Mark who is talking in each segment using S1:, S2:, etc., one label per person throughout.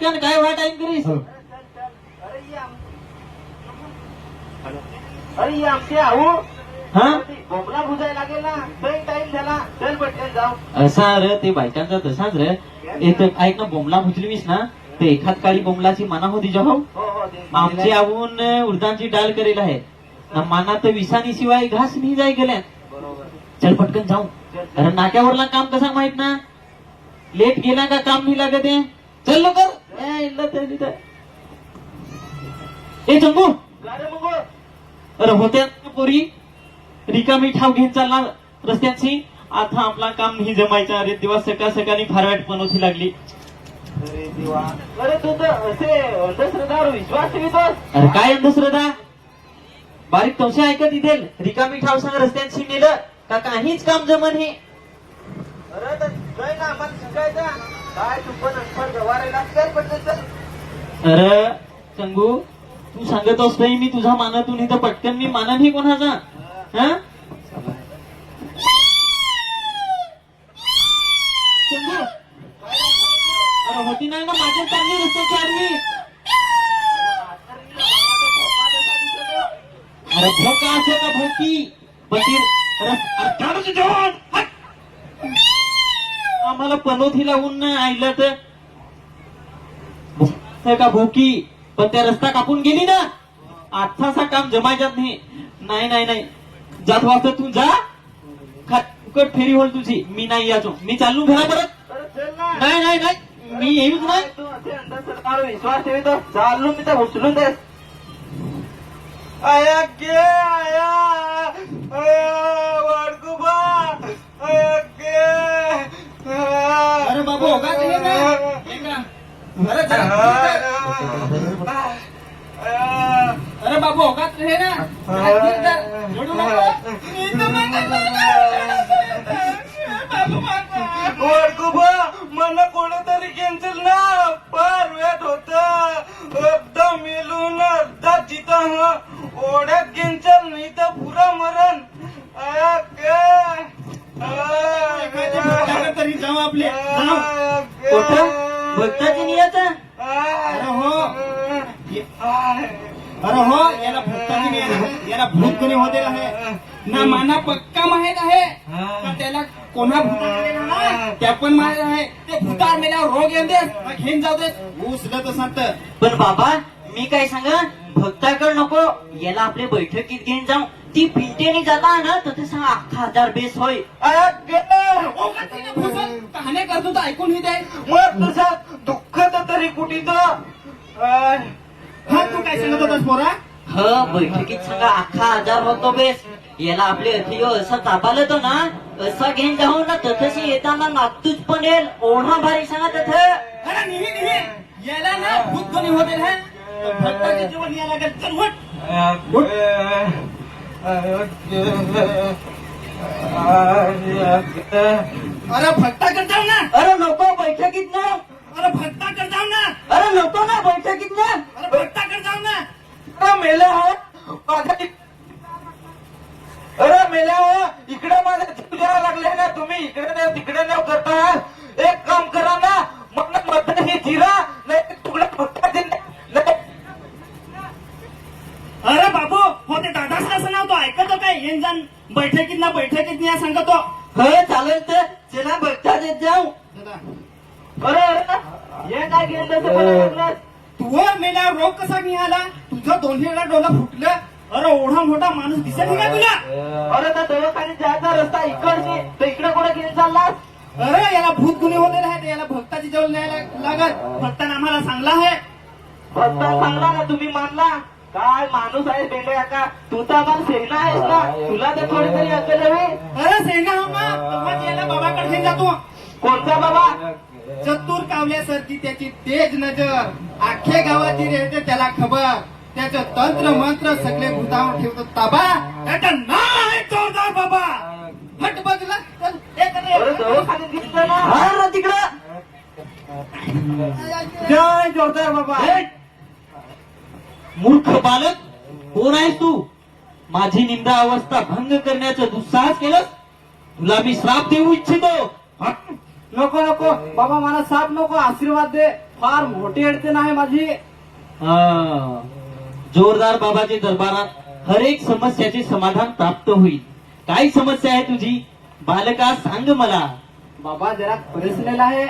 S1: पटकन काय what time करीस.
S2: अरे ये आमचे आहो
S1: हा
S2: बोंबला बुजायला लागेल ना. टाइम झाला, चल पटकन जाऊ.
S1: असा रे ते बायकांचा तसाच रे. एक ऐक ना, बोंबला भुजलीस ना ते एखाद काळी बोंबलाची माना होती जेव्हा आमचे आवून उडदांची डाल करेल आहे ना. माना तर विसानी शिवाय घास नाही जाय गेल्या. चल पटकन जाऊ. अरे नाक्यावरला काम कसा माहित ना, लेट गेला का काम नाही लागत आहे. चल लवकर. ए चंगू, अरे होत्या पोरी रिकामी ठाव घेऊन चालला रस्त्याची. आता आपला काम नाही जमायचा. अरे दिवस सकाळ सकाळी फारवाट बनवती लागली.
S2: अरे देवा, अरे तू तर असे अंधश्रद्धावर विश्वास ठेवतोस.
S1: अरे काय अंधश्रद्धा, बारीक तवशा ऐकत इथे रिकामी ठाव सांग रस्त्यांशी नेलं का काहीच काम जमन हे.
S2: अरे तर काय ना आम्हाला शिकायचा काय, तू पण अनफळ गवारायला काय पटकन.
S1: अरे चंगू, तू सांगत असतोय मी तुझा मानतून इथं पटकन मी मानन ही कोणाचा. हा चंगू, अरे होती नाही ना माझ्या चांगली रस्त्याची आडवी. अरे भोका असो का भोकी आम्हाला पनोथी लावून आईला तर का भोकी, पण त्या रस्ता कापून गेली ना. आजचा काम जमायच्यात नाही. नाही नाही नाही जात वाजता तू जा, फुकट फेरी होल तुझी. मी नाही याचो, मी चालू घरा परत. नाही नाही नाही मी येऊच नाही.
S2: तू असे अंधश्रद्धावर विश्वास ठेवतो, चालू मी तर उचलून देस. आया गे आया वाडकुबा आया गे.
S1: अरे बाबू होगा नाही ना. अरे बाबू होगाच रे ना.
S2: वाडकुबा मला कोणतरी कॅन्सल ना. फार वेट होत, अर्धा मेलून अर्धा जिता. ओढ्यात कॅन्सल नाही तर पुरा मरण.
S1: तरी जाऊ आपले भक्ताची नियता. अरे हो याला भक्ताची नियत, याला भूत कोणी होते आहे ना. माना पक्का माहित आहे का त्याला कोणा भूता त्या पण माहित आहे. ते भूता मेल्यावर रोग येऊन देस घेऊन जाऊ देस उचलत असत. पण बाबा मी काय सांगा, भक्ताकडे नको, याला आपल्या बैठकीत घेऊन जाऊ. ती पिंटेने जाता ना तर ते सांग अख्खा हजार बेस होय. कहाणे करतो तर ऐकून ही दे.
S2: मग तुझं दुःख तर तरी कुठे
S1: हा तू काय सांगत होतास पोरा. ह बैठकीत सांगा अख्खा हजार होतो बेस. याला आपले अथियो असं तापाल तो ना, असं घेऊन जाऊ ना तथशी येताना नागतूच पण येईल. ओढा भारी सांगा तथ. अरे निही याला ना भूत कोणी होते है. भक्ताचे जीवन या लागेल. चल उठ. अरे भक्ता करताव ना. अरे नको बैठकीत ना. अरे भक्ता करताव ना. अरे नको ना बैठकीत ना. अरे भक्ता करताव ना.
S2: मेला अरे मेल्या इकडे माझा जीव द्यावा लागले ना. तुम्ही इकडे नाही तिकडे नाही करता. एक काम करा ना, मग मधन हे जिरा नाही तुकडा फक्त.
S1: अरे बाबू हो ते दादाच कसं नाव तो ऐकतो काय येऊन जाण बैठकीत नाही सांगतो. हो चालेल तर चला बघता देत जाऊ.
S2: अरे हे काय गेलं
S1: तू मेला रोग कसा निघाला. तुझं दोन्ही वेळा डोला फुटलं. अरे ओढा मोठा माणूस दिसत नाही का तुला.
S2: अरे त्या दवाखान्यात जायचा रस्ता इकडची तर इकडे कोणा घेऊन चाललास.
S1: अरे याला भूत गुन्हे होते आहे. याला भक्ताची जवळ न्यायला लागत. भक्ताने आम्हाला सांगला आहे.
S2: फक्त सांगला ना तुम्ही मानला. काय माणूस आहे बेंड्या का. तू तर आम्हाला सेना आहेस ना. तुला तर थोडी तरी असेल हवी.
S1: अरे सेना हो मग याला बाबाकडे घेऊन जातो.
S2: कोणता बाबा.
S1: चतुर कावल्यासारखी त्याची तेज नजर. अख्खे गावाची रेहते त्याला खबर. त्याचं तंत्र मंत्र सगळे भूतावर ठेवतो ताबा. त्याचं नाव आहे जोरदार बाबा. हट बाजूला चल.
S2: दवाखान्यात घेतलं ना
S1: तिकडं.
S2: जय जोरदार बाबा.
S1: मूर्ख बालक कोण आहेस तू. माझी निंदा अवस्था भंग करण्याचं दुस्साहस केलं. तुला मी श्राप देऊ इच्छितो.
S2: नको नको बाबा, मला साप नको, आशीर्वाद दे.
S3: फार मोठी अडचण आहे माझी.
S4: हा. जोरदार बाबाच्या दरबारात हर एक समस्याचे समाधान प्राप्त होईल. काय समस्या आहे तुझी बालका, सांग मला.
S3: बाबा जरा पर्सनल आहे.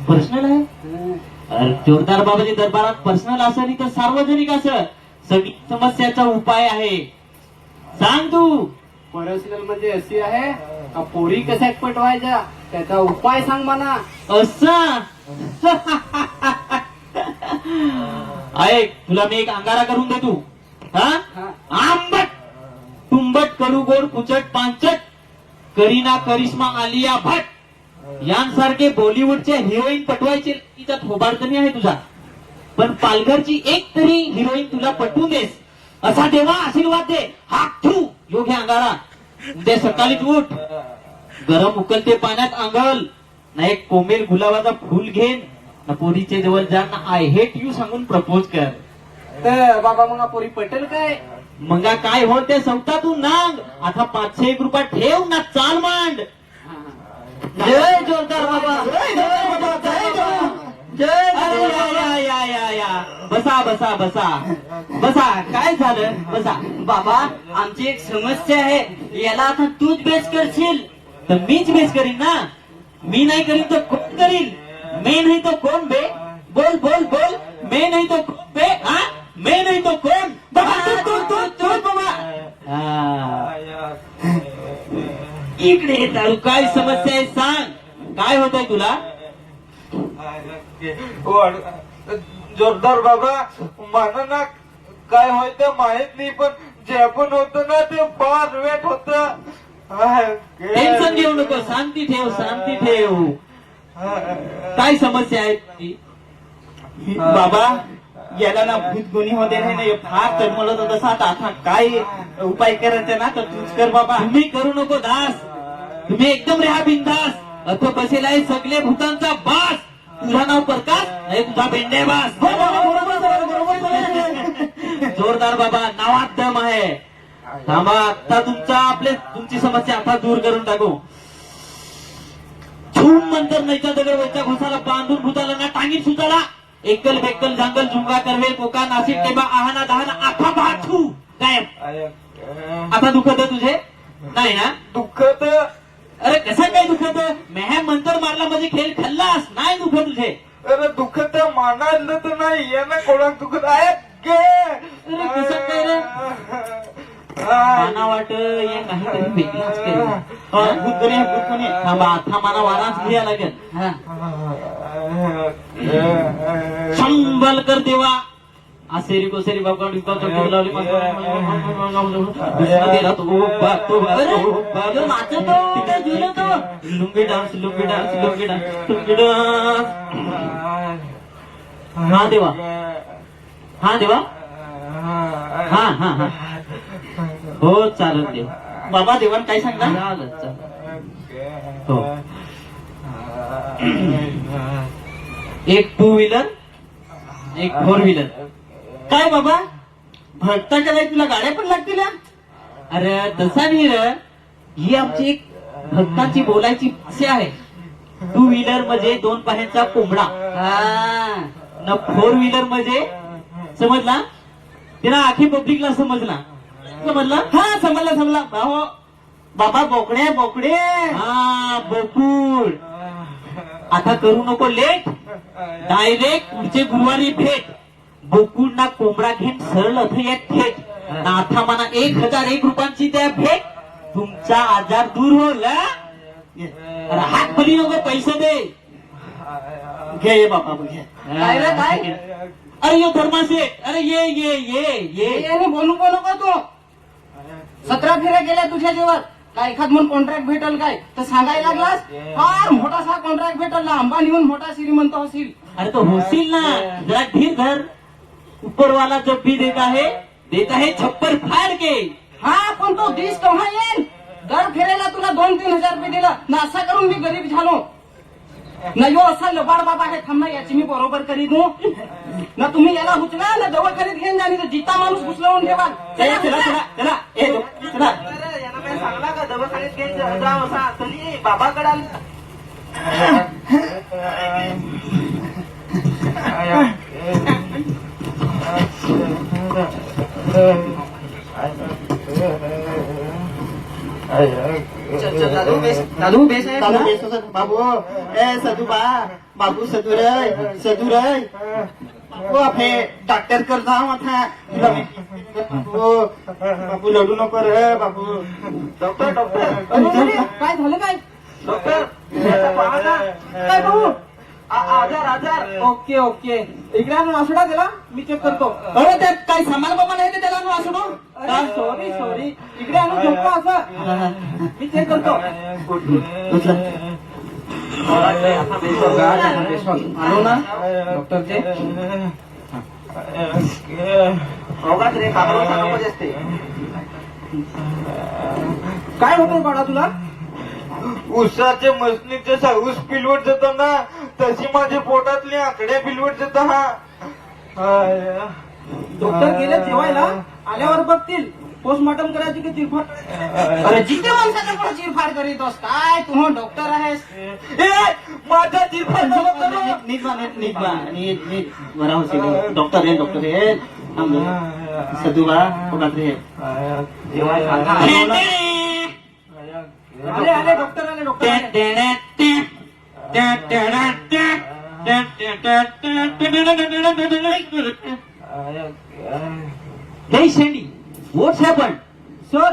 S4: पर्सनल आहे? अरे जोरदार बाबाच्या दरबारात पर्सनल असं नाही तर सार्वजनिक असं सगळी समस्याचा उपाय आहे. सांग तू.
S3: पर्सनल म्हणजे अशी आहे का पोरी कशा पटवायच्या त्याचा उपाय सांग मला.
S4: असा ऐक, तुला मी एक अंगारा करून देतो. हा? आंबट तुंबट कडू गोड कुचट पांचट करीना करिश्मा आलिया भट यांसारखे बॉलिवूडच्या हिरोईन पटवायचे तिचा थोबाडकणी आहे तुझा. पण पालघरची एक तरी हिरोईन तुला पटवून देस असा देवा आशीर्वाद दे. हात ठेवू योग्य अंगारा. उद्या सकाळीच उठ, गरम उकलते पाण्यात आंघोळ, ना एक कोमेल गुलाबाचा फुल घेन, ना पोरीचे जवळ जा, ना आय हेट यू सांगून प्रपोज कर.
S3: तर बाबा मग पोरी पटेल काय.
S4: मग काय हो ते सवतातून नांग. आता 501 रुपये ठेव ना चाल मांड. जय जोरदार बाबा. जय. अरे या. बसा बसा बसा बसा. काय झालं? बसा.
S5: बाबा आमची एक समस्या आहे, याला आता तूच बेस करशील.
S4: तर मीच बेस करीन ना. मी नाही करीन तर कोण करीन? मे नाही तो कोण बे? बोल बोल बोल. मे नाही तो कोण बे? हा? मे नाही तो कोण? बाबा तू बाबा. इकडे येतात. काय समस्या आहे सांग. काय होत आहे तुला?
S2: जोरदार बाबा मला ना काय होय ते माहित नाही, पण जे पण होत ना ते फार वेट होत.
S4: टेन्शन घेऊ नको. शांती ठेव, शांती ठेव. काय समस्या आहे तुझी?
S1: बाबा याला ना भूत गुणी होते नाही ना, हे फार तडमळत होत तसा. आता काय उपाय करायचा ना तर तूच कर बाबा.
S4: तुम्ही करू नको दास. तुम्ही एकदम रेहा बिंदास. अथ बसेला आहे सगळे भूतांचा बास. तुझा नाव प्रकाश नाही तुझा बेंडे बास. जोरदार बाबा नावात दम आहे. थांबा आता तुमची समस्या आता दूर करून टाकू. छूम मंतर नैचा दगड वैचा घोसाला बांधून भूताला ना टांगीन सुचाला. एकल बेकल जांगल झुंगा करवेल कोका नाशिक टेबा आहाना दहाना आखा बाथू गायब. आता दुखत तुझे नाही ना?
S2: दुःखत.
S4: अरे कसं काय दुखत? मेह मंतर मारला म्हणजे खेळ खाल्लास नाही दुखत तुझे.
S2: अरे दुःखत मानायला तर नाही येणं कोणाक दुखत आहे गे.
S4: अरे कसं काय रे? मला वाट हे काहीतरी वेगळाच केलं.
S1: भूत गुणी आहे, भूत गुणी आहे.
S4: थांबा आता मला वाराच घ्यायला लागेल. संबल कर देवा. आसेरी कोसेरी बाबा लावली lungi dance lungi dance lungi dance lungi dance. हा देवा, हा देवा. हा हा हा हो चालत देव.
S1: बाबा देवान काय सांगता?
S4: चालत चालत. हो. एक 2 व्हीलर एक 4 व्हीलर.
S1: काय बाबा भक्ताच्या वेळी तुला गाड्या पण लागतील हा?
S4: अरे तसा नाही रे. ही आमची एक भक्तांची बोलायची भाषा आहे. 2 व्हीलर म्हणजे 2 पायांचा कोंबडा. ना 4 व्हीलर म्हणजे समजला तिला आखी पब्लिकला समजला. समजला?
S1: हा समजला. भाऊ बाबा बोकडे बोकडे.
S4: हा बोकुड. आता करू नको लेट. डायरेक्ट पुढचे गुरुवारी भेट. बोकुड ना कोंबडा घेऊन सरळ येत थेट. नाथा मना 1001 रुपयांची त्या भेट. तुमचा आजार दूर होईल. अरे हात खाली नको पैसे दे.
S1: घे ये बाबा घे.
S3: काय रे काय.
S4: अरे यो धर्माशेठ. अरे ये
S3: बोलू का तू. 17 फेऱ्या गेल्या तुझ्या जेवण. काय एखाद म्हणून कॉन्ट्रॅक्ट भेटल काय तर सांगायला लागलास. फार मोठासा कॉन्ट्रॅक्ट भेटल ना. अंबानीहून मोठा श्रीमंत होशील.
S4: अरे तो होशील ना. जरा धीर धर. ऊपर वाला जब भी देता है छप्पर फाड़ के.
S3: हा पण तो दिस केव्हा येईल. दर फेऱ्याला तुला 2-3 हजार रुपये दिला ना. असा करून मी गरीब झालो ना. यो असा लबाड बाबा आहे. थांबा याची मी बरोबर करीत हूं ना. तुम्ही याला उचला ना दवाखान्यात घेऊन जा. तर जिता माणूस घुसलावून ठेवा.
S1: चला चला चला चला ए चला.
S2: याला काय सांगला का दवाखान्यात घ्यायचं जा असा. चली बाबाकडे
S3: साधू बेस आहे
S1: साधू
S3: ना?
S1: बेस सर बाबू ए सदू बा बाबू सदू रे बाबू आपले डॉक्टर कर जाऊ आता तुला बाबू बाबू लढू नको रे बाबू
S2: डॉक्टर डॉक्टर
S3: अरे, काय झालं काय
S2: डॉक्टर याचा पहा ना.
S3: काय भाऊ
S2: आजार आजार
S3: ओके ओके इकडे आणून वासडा दिला मी चेक करतो
S1: अरे त्यात काही सामान बाबा नाही ते त्याला आणून असू
S3: सॉरी सॉरी इकडे आणून झोपतो असं मी चेक करतो आणू ना डॉक्टरचे
S2: अवघात रे कामाला सांगायचे असते.
S3: काय होतं बाळा तुला
S2: उसाचे मसनीचे ऊस पिलवट जातो ना तशी माझ्या पोटातले आकडे पिलवट जात
S3: डॉक्टर गेले जेवायला आल्यावर बघतील पोस्टमॉर्टम करायची की चिरफाड अरे जिथे माणसाच्या पुढे चिरफाड करीतोस काय तू डॉक्टर आहेस
S2: माझा चिरफाड नको करू.
S1: नीट बरा होते डॉक्टर आहे सदू बा रे
S3: आले आले डॉक्टर आले डॉक्टर आले.
S4: Hey Sandy, what's happened?
S3: Sir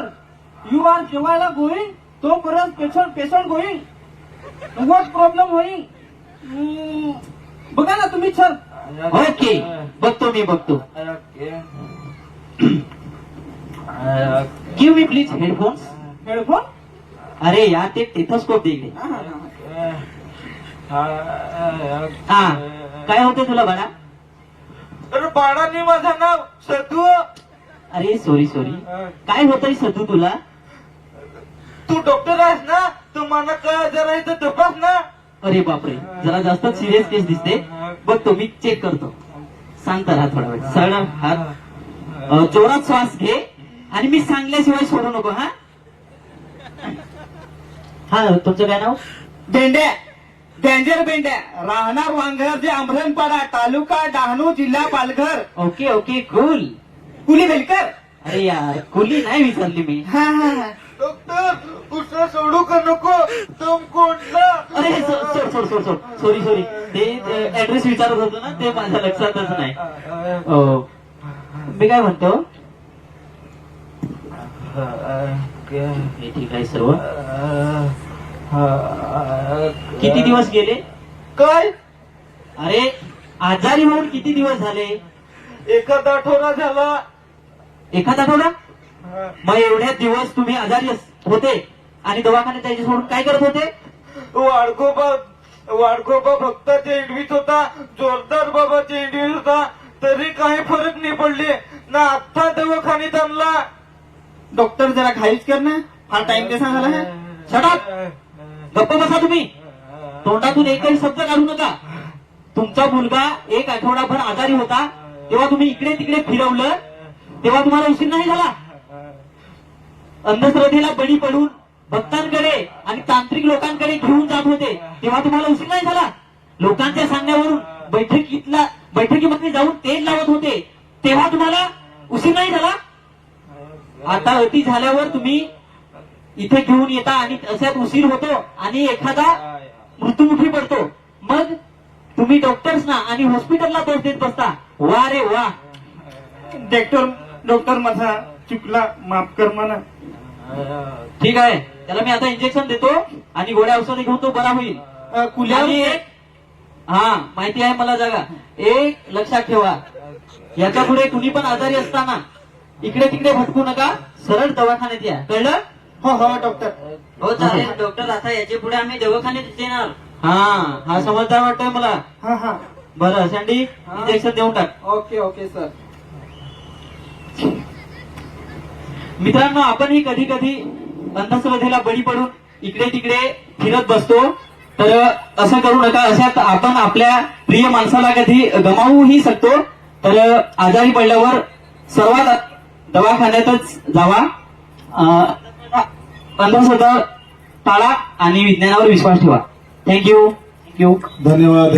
S3: you are जेवायला गोईंग तोपर्यंत पेशंट गोईंग व्हॉट प्रॉब्लेम होईंग बघा ना तुम्ही सर
S4: ओके बघतो मी बघतो. Give me please headphones.
S3: Headphone
S4: अरे यार ते टेथोस्कोप दे इकडे. हा काय होते तुला बाळा?
S2: अरे बाळांनी माझं नाव सदू.
S4: अरे सॉरी काय होतंय सदू तुला?
S2: तू डॉक्टर आहेस ना तू मला काय आजार आहे तर तपास ना.
S4: अरे बापरे जरा जास्त सिरियस केस दिसते. बघतो मी चेक करतो. शांत राहा थोडा वेळ. सरळ हात जोरात श्वास घे आणि मी सांगल्याशिवाय सोडू नको. हा हा तुमचं काय नाव?
S1: भेंड्या डेंजर भेंड्या राहणार वांघर जे अमरणपाडा तालुका डहाणू जिल्हा पालघर
S4: ओके ओके कूल.
S1: कुली वेलकर.
S4: अरे यार कुली नाही विचारली मी.
S1: हा
S2: डॉक्टर उसा सोडू का नको तुम कोणला.
S4: अरे सोड सॉरी ते ऍड्रेस विचारत होतो ना ते माझ्या लक्षातच नाही. मी काय म्हणतो हे ठीक आहे सर्व. किती दिवस गेले?
S2: काय
S4: अरे आजारी होऊन किती दिवस झाले?
S2: एखादा आठवडा झाला.
S4: एखादा आठवडा? मग एवढ्या दिवस तुम्ही आजारी होते आणि दवाखान्यात जायचे सोडून काय करत होते?
S2: वाडखोबा भक्ताच्या इंडवीत होता. जोरदार बाबाच्या इंडवीत होता तरी काही फरक नाही पडले ना. आता दवाखान्यात आणला.
S1: डॉक्टर जरा घाईच कर ना फार टाइम कैसा झाला है.
S4: शटाप गप्प बसा तुम्ही. तोंडातून एकही शब्द काढू नका. तुमचा मुलगा एक आठवडाभर आजारी होता तेव्हा तुम्ही इकडे तिकडे फिरवलं तेव्हा तुम्हाला उशीर नाही झाला. अंधश्रद्धेला बळी पडून भक्तांकडे आणि तांत्रिक लोकांकडे घेऊन जात होते तेव्हा तुम्हाला उशीर नाही झाला. लोकांच्या सांगण्यावरून बैठकीमध्ये जाऊन तेल लावत होते तेव्हा तुम्हाला उशीर नाही झाला. आता अति झाल्यावर तुम्ही इथे घेऊन येता आणि अशात उशीर होतो आणि एखादा मृत्युमुखी पडतो. मग तुम्ही डॉक्टर्सना आणि हॉस्पिटलला दोष देत बसता. वा रे वा.
S1: डॉक्टर माझा चुकला माफ कर मला.
S4: ठीक आहे त्याला मी आता इंजेक्शन देतो आणि गोळ्या औषधे घेऊन तो बरा होईल. आणि एक हा माहिती आहे मला जागा. एक लक्षात ठेवा याच्या पुढे कुणी पण आजारी असताना इकडे तिकडे भटकू नका. सरळ दवाखान्यात या. कळलं?
S1: हो डॉक्टर.
S5: हो चालेल डॉक्टर. आता याच्या पुढे आम्ही दवाखान्यात येणार.
S4: हा समजदार वाटतोय मला.
S1: हा
S4: बरं सँडी इंजेक्शन देऊन टाक.
S3: Okay sir.
S4: मित्रांनो आपणही कधी कधी अंधश्रद्धेला बळी पडून इकडे तिकडे फिरत बसतो. तर असं करू नका. अशात आपण आपल्या प्रिय माणसाला कधी गमावूही शकतो. तर आजारी पडल्यावर सर्वात दवाखान्यातच जावा. अंधश्रद्धा टाळा आणि विज्ञानावर विश्वास ठेवा. थँक्यू.
S1: धन्यवाद.